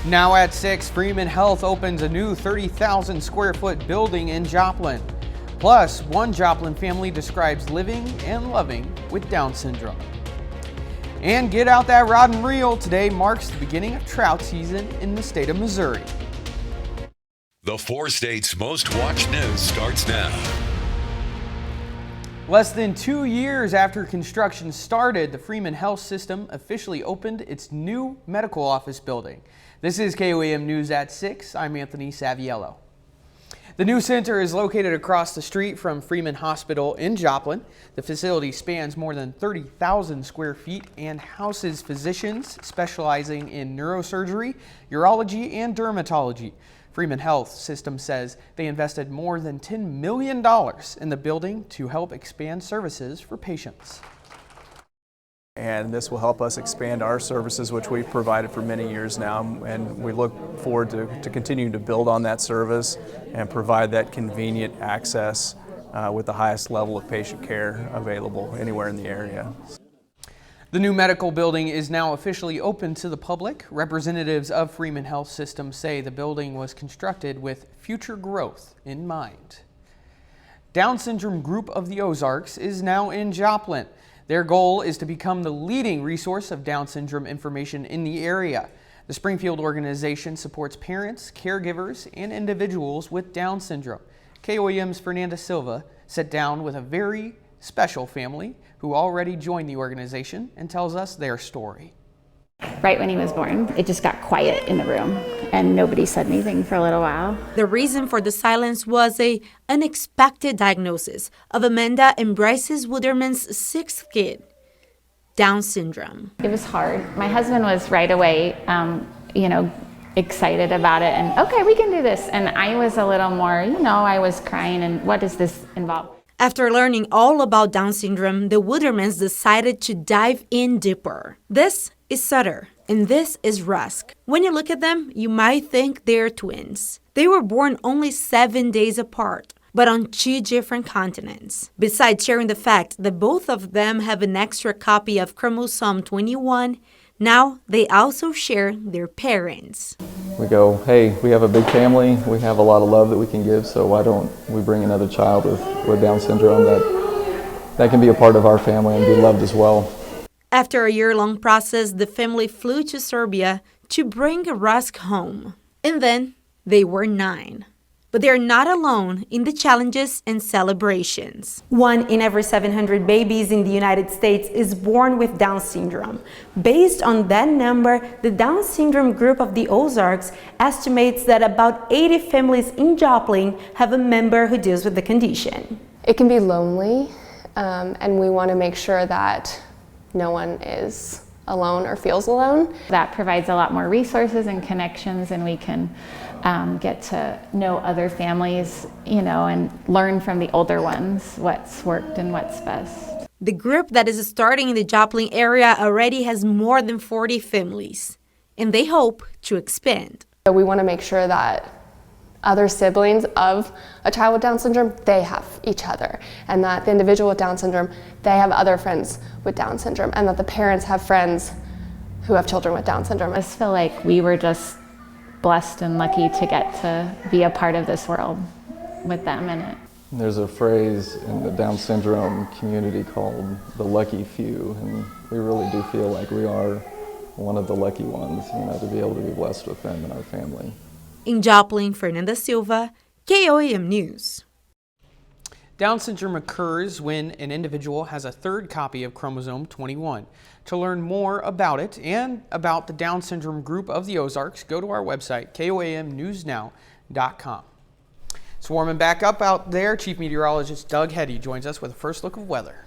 Now at 6, Freeman Health opens a new 30,000 square foot building in Joplin. Plus, one Joplin family describes living and loving with Down syndrome. And get out that rod and reel. Today marks the beginning of trout season in the state of Missouri. The 4 states' most watched news starts now. Less than 2 years after construction started, the Freeman Health System officially opened its new medical office building. This is KOAM News at 6. I'm Anthony Saviello. The new center is located across the street from Freeman Hospital in Joplin. The facility spans more than 30,000 square feet and houses physicians specializing in neurosurgery, urology, and dermatology. Freeman Health System says they invested more than $10 million in the building to help expand services for patients. And this will help us expand our services, which we've provided for many years now, and we look forward to continuing to build on that service and provide that convenient access with the highest level of patient care available anywhere in the area. The new medical building is now officially open to the public. Representatives of Freeman Health System say the building was constructed with future growth in mind. Down Syndrome Group of the Ozarks is now in Joplin. Their goal is to become the leading resource of Down syndrome information in the area. The Springfield organization supports parents, caregivers, and individuals with Down syndrome. KOAM's Fernanda Silva sat down with a very special family who already joined the organization and tells us their story. Right when he was born, it just got quiet in the room and nobody said anything for a little while. The reason for the silence was an unexpected diagnosis of Amanda and Bryce's Wooderman's 6th kid, Down syndrome. It was hard. My husband was right away, excited about it and okay, we can do this. And I was a little more, I was crying and what does this involve? After learning all about Down syndrome, the Woodermans decided to dive in deeper. This is Sutter, and this is Rusk. When you look at them, you might think they're twins. They were born only 7 days apart, but on 2 different continents. Besides sharing the fact that both of them have an extra copy of chromosome 21, now they also share their parents. We go, hey, we have a big family, we have a lot of love that we can give, so why don't we bring another child with Down syndrome that can be a part of our family and be loved as well. After a year-long process, the family flew to Serbia to bring Rusk home. And then they were 9. But they're not alone in the challenges and celebrations. 1 in every 700 babies in the United States is born with Down syndrome. Based on that number, the Down syndrome group of the Ozarks estimates that about 80 families in Joplin have a member who deals with the condition. It can be lonely, and we want to make sure that no one is alone or feels alone. That provides a lot more resources and connections, and we can get to know other families, and learn from the older ones what's worked and what's best. The group that is starting in the Joplin area already has more than 40 families, and they hope to expand. So we want to make sure that other siblings of a child with Down syndrome, they have each other, and that the individual with Down syndrome, they have other friends with Down syndrome, and that the parents have friends who have children with Down syndrome. I just feel like we were just blessed and lucky to get to be a part of this world with them in it. There's a phrase in the Down syndrome community called the lucky few, and we really do feel like we are one of the lucky ones, to be able to be blessed with them in our family. In Joplin, Fernanda Silva, KOAM News. Down syndrome occurs when an individual has a 3rd copy of chromosome 21. To learn more about it and about the Down syndrome group of the Ozarks, go to our website, koamnewsnow.com. It's warming back up out there. Chief Meteorologist Doug Heddy joins us with a first look of weather.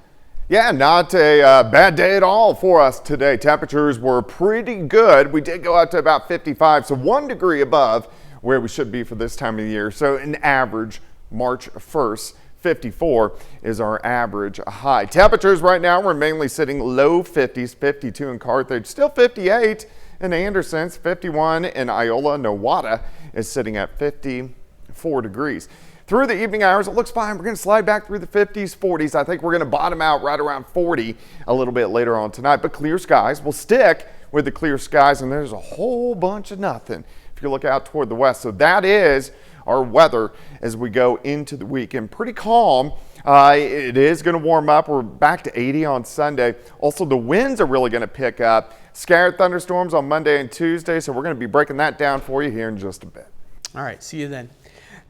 Yeah, not a bad day at all for us today. Temperatures were pretty good. We did go out to about 55, so 1 degree above where we should be for this time of the year. So an average March 1st, 54 is our average high. Temperatures right now, we're mainly sitting low 50s, 52 in Carthage, still 58 in Anderson's, 51 in Iola. Nowata is sitting at 54 degrees. Through the evening hours, it looks fine. We're going to slide back through the 50s, 40s. I think we're going to bottom out right around 40 a little bit later on tonight, but clear skies will stick with the clear skies, and there's a whole bunch of nothing if you look out toward the west. So that is our weather as we go into the weekend. Pretty calm. It is going to warm up. We're back to 80 on Sunday. Also, the winds are really going to pick up. Scattered thunderstorms on Monday and Tuesday, so we're going to be breaking that down for you here in just a bit. All right, see you then.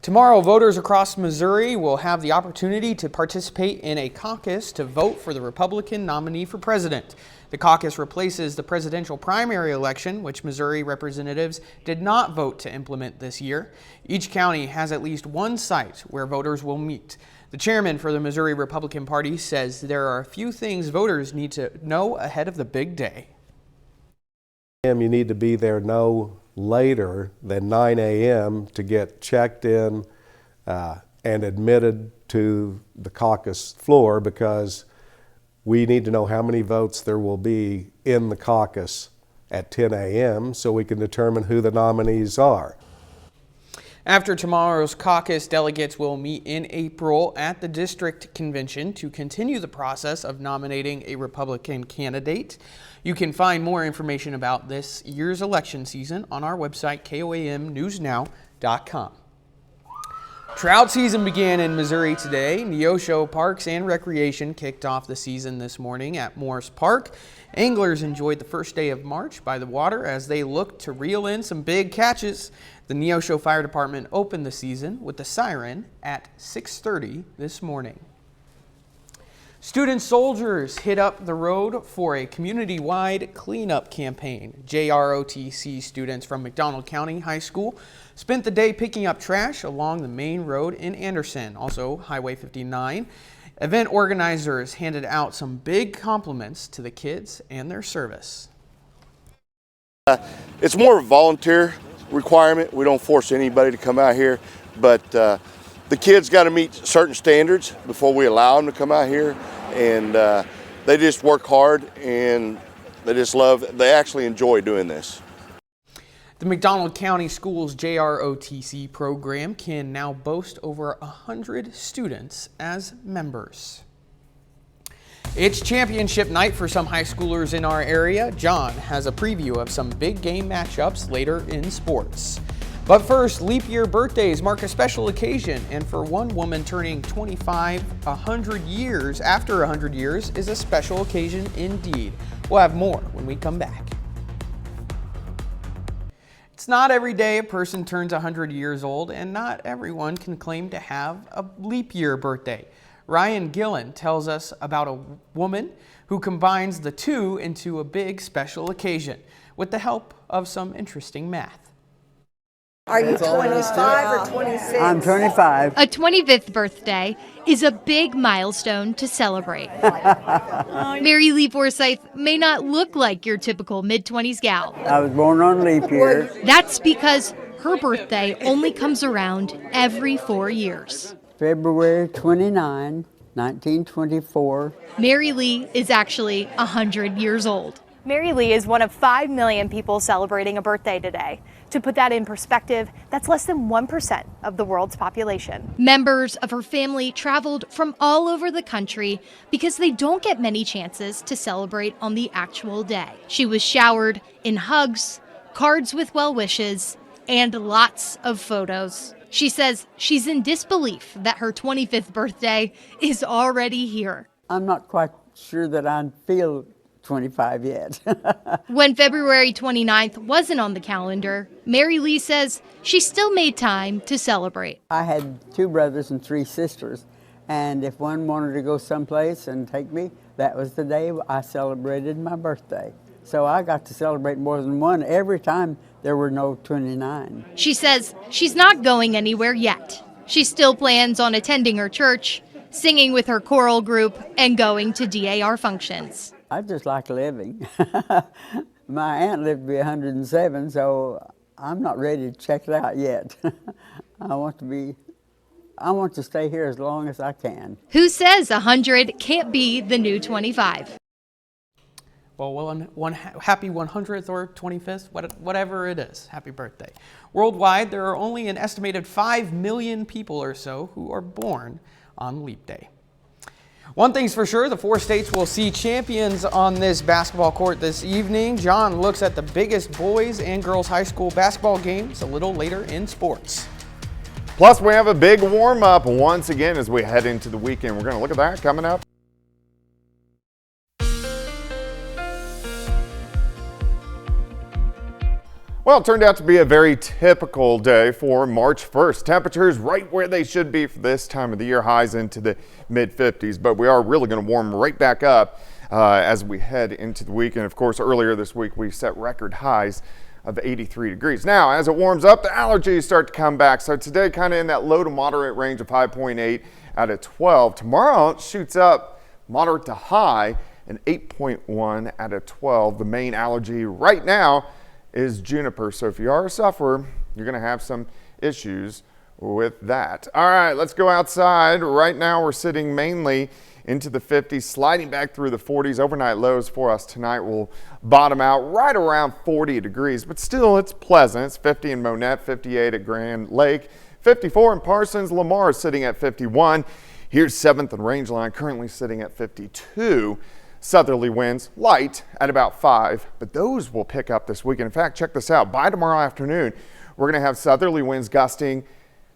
Tomorrow, voters across Missouri will have the opportunity to participate in a caucus to vote for the Republican nominee for president. The caucus replaces the presidential primary election, which Missouri representatives did not vote to implement this year. Each county has at least one site where voters will meet. The chairman for the Missouri Republican Party says there are a few things voters need to know ahead of the big day. You need to be there no later than 9 a.m. to get checked in and admitted to the caucus floor, because we need to know how many votes there will be in the caucus at 10 a.m. so we can determine who the nominees are. After tomorrow's caucus, delegates will meet in April at the district convention to continue the process of nominating a Republican candidate. You can find more information about this year's election season on our website, KOAMnewsnow.com. Trout season began in Missouri today. Neosho Parks and Recreation kicked off the season this morning at Morris Park. Anglers enjoyed the first day of March by the water as they looked to reel in some big catches. The Neosho Fire Department opened the season with the siren at 6:30 this morning. Student soldiers hit up the road for a community-wide cleanup campaign. JROTC students from McDonald County High School spent the day picking up trash along the main road in Anderson, also Highway 59. Event organizers handed out some big compliments to the kids and their service. It's more of a volunteer requirement. We don't force anybody to come out here, but the kids got to meet certain standards before we allow them to come out here, and they just work hard and they actually enjoy doing this. The McDonald County Schools JROTC program can now boast over 100 students as members. It's championship night for some high schoolers in our area. John has a preview of some big game matchups later in sports. But first, leap year birthdays mark a special occasion, and for one woman turning 25, 100 years after 100 years is a special occasion indeed. We'll have more when we come back. It's not every day a person turns 100 years old, and not everyone can claim to have a leap year birthday. Ryan Gillen tells us about a woman who combines the two into a big special occasion with the help of some interesting math. Are you 25 or 26? I'm 25. A 25th birthday is a big milestone to celebrate. Mary Lee Forsyth may not look like your typical mid-20s gal. I was born on leap year. That's because her birthday only comes around every 4 years. February 29, 1924. Mary Lee is actually 100 years old. Mary Lee is one of 5 million people celebrating a birthday today. To put that in perspective, that's less than 1% of the world's population. Members of her family traveled from all over the country because they don't get many chances to celebrate on the actual day. She was showered in hugs, cards with well wishes, and lots of photos. She says she's in disbelief that her 25th birthday is already here. I'm not quite sure that I feel 25 yet. When February 29th wasn't on the calendar, Mary Lee says she still made time to celebrate. I had 2 brothers and 3 sisters, and if one wanted to go someplace and take me, that was the day I celebrated my birthday. So I got to celebrate more than one every time there were no 29. She says she's not going anywhere yet. She still plans on attending her church, singing with her choral group, and going to DAR functions. I just like living. My aunt lived to be 107, so I'm not ready to check it out yet. I want to stay here as long as I can. Who says 100 can't be the new 25? Well, happy 100th or 25th, whatever it is, happy birthday. Worldwide, there are only an estimated 5 million people or so who are born on Leap Day. One thing's for sure, the 4 states will see champions on this basketball court this evening. John looks at the biggest boys and girls high school basketball games a little later in sports. Plus, we have a big warm-up once again as we head into the weekend. We're going to look at that coming up. Well, it turned out to be a very typical day for March 1st. Temperatures right where they should be for this time of the year, highs into the mid-50s, but we are really going to warm right back up as we head into the weekend. Of course, earlier this week we set record highs of 83 degrees. Now, as it warms up, the allergies start to come back. So today, kind of in that low to moderate range of 5.8 out of 12. Tomorrow, it shoots up moderate to high and 8.1 out of 12. The main allergy right now is juniper. So if you are a sufferer, you're going to have some issues with that. All right, let's go outside. Right now, we're sitting mainly into the 50s, sliding back through the 40s. Overnight lows for us tonight will bottom out right around 40 degrees, but still it's pleasant. It's 50 in Monette, 58 at Grand Lake, 54 in Parsons. Lamar is sitting at 51. Here's 7th and Rangeline, currently sitting at 52. Southerly winds light at about 5, but those will pick up this weekend. In fact, check this out. By tomorrow afternoon, we're going to have southerly winds gusting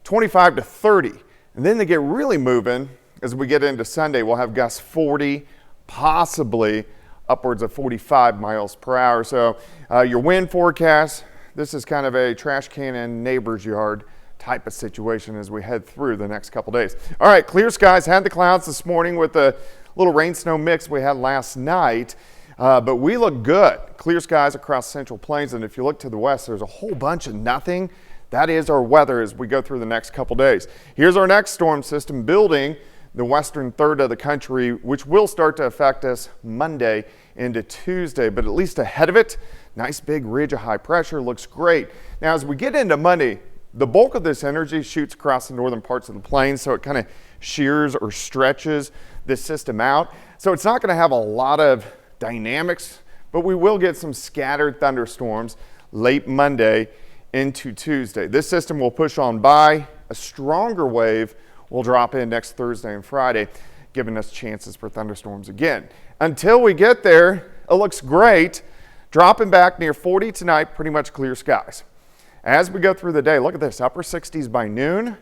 25 to 30, and then they get really moving as we get into Sunday. We'll have gusts 40, possibly upwards of 45 miles per hour. So your wind forecast, this is kind of a trash can in neighbor's yard type of situation as we head through the next couple days. All right, clear skies, had the clouds this morning with the little rain snow mix we had last night, but we look good. Clear skies across Central Plains, and if you look to the west, there's a whole bunch of nothing. That is our weather as we go through the next couple days. Here's our next storm system building the western third of the country, which will start to affect us Monday into Tuesday, but at least ahead of it, nice big ridge of high pressure, looks great. Now as we get into Monday, the bulk of this energy shoots across the northern parts of the plains, so it kind of shears or stretches this system out. So it's not going to have a lot of dynamics, but we will get some scattered thunderstorms late Monday into Tuesday. This system will push on by. A stronger wave will drop in next Thursday and Friday, giving us chances for thunderstorms again. Until we get there, it looks great. Dropping back near 40 tonight, pretty much clear skies. As we go through the day, look at this, upper 60s by noon.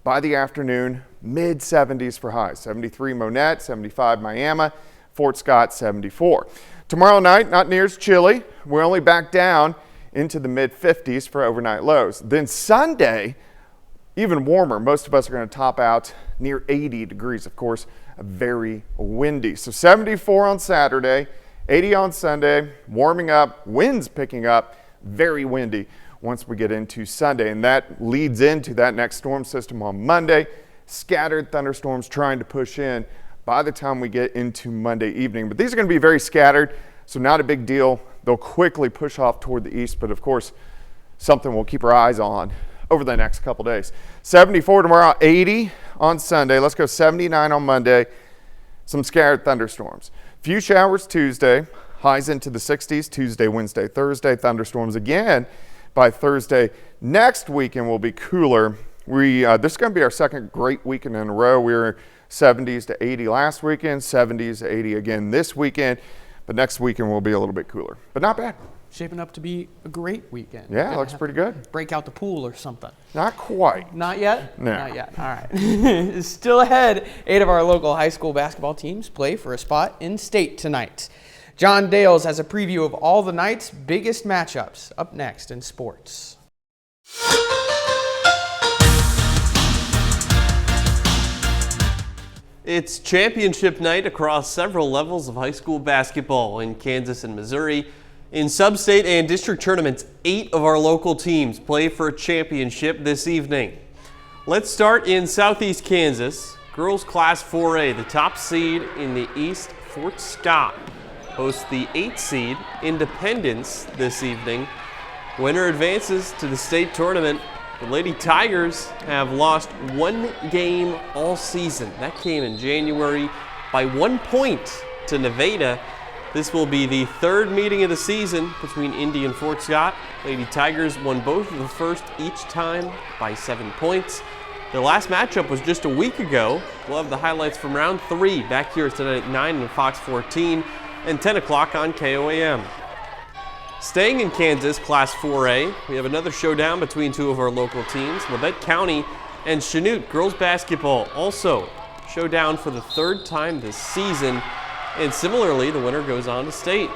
By the afternoon, mid 70s for highs. 73 Monette, 75 Miami, Fort Scott 74. Tomorrow night, not near as chilly. We're only back down into the mid 50s for overnight lows. Then Sunday, even warmer. Most of us are going to top out near 80 degrees. Of course, very windy. So 74 on Saturday, 80 on Sunday, warming up, winds picking up, very windy once we get into Sunday. And that leads into that next storm system on Monday. Scattered thunderstorms trying to push in by the time we get into Monday evening. But these are going to be very scattered, so not a big deal. They'll quickly push off toward the east, but of course, something we'll keep our eyes on over the next couple days. 74 tomorrow, 80 on Sunday. Let's go 79 on Monday. Some scattered thunderstorms. Few showers Tuesday, highs into the 60s, Tuesday, Wednesday, Thursday. Thunderstorms again by Thursday. Next weekend will be cooler. This is going to be our second great weekend in a row. We were 70s to 80 last weekend, 70s to 80 again this weekend. But next weekend will be a little bit cooler, but not bad. Shaping up to be a great weekend. Yeah, it looks pretty good. Break out the pool or something. Not quite. Not yet? No. Not yet. All right. Still ahead, 8 of our local high school basketball teams play for a spot in state tonight. John Dales has a preview of all the night's biggest matchups up next in sports. It's championship night across several levels of high school basketball in Kansas and Missouri. In sub-state and district tournaments, 8 of our local teams play for a championship this evening. Let's start in Southeast Kansas. Girls Class 4A, the top seed in the East, Fort Scott, hosts the 8th seed, Independence, this evening. Winner advances to the state tournament. The Lady Tigers have lost 1 game all season. That came in January by 1 point to Nevada. This will be the 3rd meeting of the season between Indy and Fort Scott. Lady Tigers won both of the first each time by 7 points. The last matchup was just a week ago. We'll have the highlights from round 3 back here tonight at 9 on Fox 14 and 10 o'clock on KOAM. Staying in Kansas, Class 4A, we have another showdown between two of our local teams, Labette County and Chanute girls basketball. Also, showdown for the 3rd time this season, and similarly, the winner goes on to state.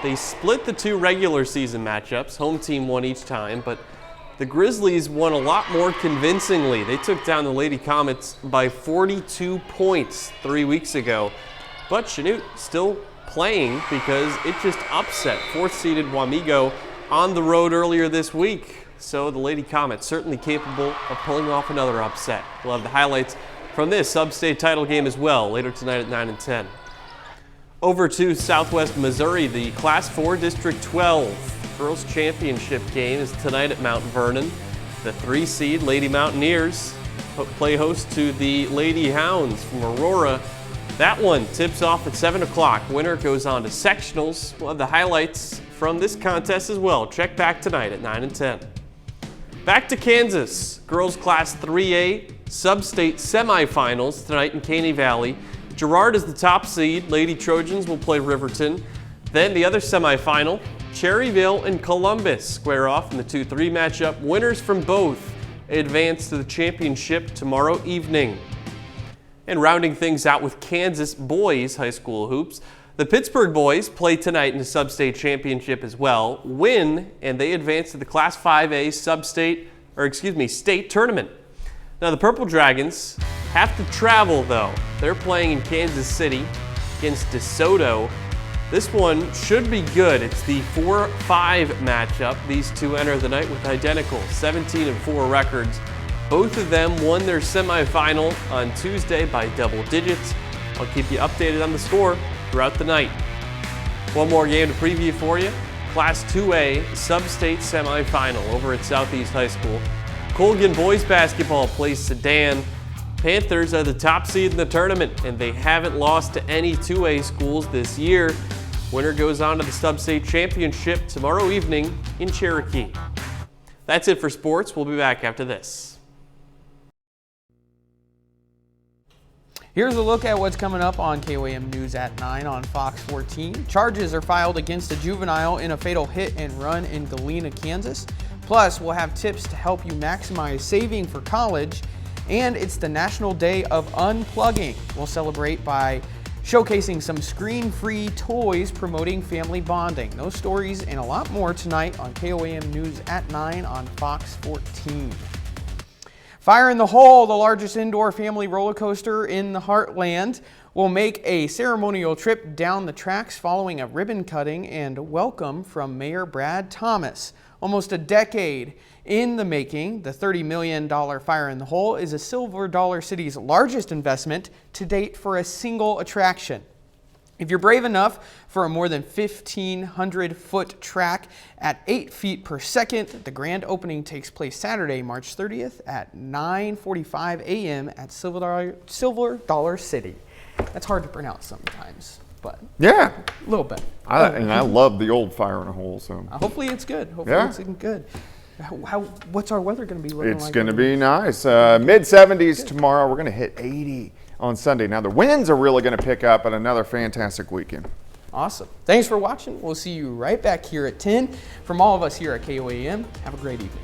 They split the 2 regular season matchups. Home team won each time, but the Grizzlies won a lot more convincingly. They took down the Lady Comets by 42 points 3 weeks ago, but Chanute still playing because it just upset 4th-seeded Wamego on the road earlier this week. So the Lady Comets certainly capable of pulling off another upset. We'll have the highlights from this sub-state title game as well later tonight at 9 and 10. Over to Southwest Missouri, the Class 4 District 12 Girls Championship game is tonight at Mount Vernon. The 3-seed Lady Mountaineers play host to the Lady Hounds from Aurora. That one tips off at 7 o'clock. Winner goes on to sectionals. We'll have the highlights from this contest as well. Check back tonight at 9 and 10. Back to Kansas. Girls Class 3A sub-state semifinals tonight in Caney Valley. Girard is the top seed. Lady Trojans will play Riverton. Then the other semifinal, Cherryville and Columbus square off in the 2-3 matchup. Winners from both advance to the championship tomorrow evening. And rounding things out with Kansas boys high school hoops, the Pittsburgh boys play tonight in the sub-state championship as well. Win, and they advance to the Class 5A state tournament. Now the Purple Dragons have to travel though. They're playing in Kansas City against DeSoto. This one should be good. It's the 4-5 matchup. These two enter the night with identical 17-4 records. Both of them won their semifinal on Tuesday by double digits. I'll keep you updated on the score throughout the night. One more game to preview for you. Class 2A sub-state semifinal over at Southeast High School. Colgan boys basketball plays Sedan. Panthers are the top seed in the tournament, and they haven't lost to any 2A schools this year. Winner goes on to the sub-state championship tomorrow evening in Cherokee. That's it for sports. We'll be back after this. Here's a look at what's coming up on KOAM News at 9 on Fox 14. Charges are filed against a juvenile in a fatal hit and run in Galena, Kansas. Plus, we'll have tips to help you maximize saving for college. And it's the National Day of Unplugging. We'll celebrate by showcasing some screen-free toys promoting family bonding. Those stories and a lot more tonight on KOAM News at 9 on Fox 14. Fire in the Hole, the largest indoor family roller coaster in the Heartland, will make a ceremonial trip down the tracks following a ribbon cutting and welcome from Mayor Brad Thomas. Almost a decade in the making, the $30 million Fire in the Hole is a Silver Dollar City's largest investment to date for a single attraction. If you're brave enough for a more than 1,500-foot track at 8 feet per second, the grand opening takes place Saturday, March 30th at 9:45 a.m. at Silver Dollar City. That's hard to pronounce sometimes, but yeah, a little bit. I love the old Fire in a Hole. So hopefully it's good. Hopefully it's good. What's our weather going to be looking like? It's going to be nice. Mid-70s tomorrow. We're going to hit 80 on Sunday. Now the winds are really going to pick up and another fantastic weekend. Awesome. Thanks for watching. We'll see you right back here at 10. From all of us here at KOAM, have a great evening.